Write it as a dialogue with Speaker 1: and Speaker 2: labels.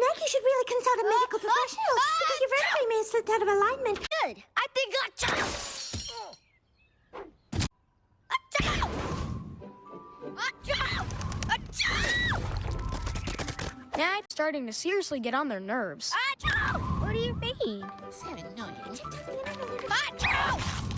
Speaker 1: neck, you should really consult a medical professional because your vertebrae may have slipped out of alignment.
Speaker 2: Good. I think achoo!
Speaker 3: Now I'm starting to seriously get on their nerves.
Speaker 2: Achoo!
Speaker 3: What do you mean?
Speaker 2: So annoying. Achoo!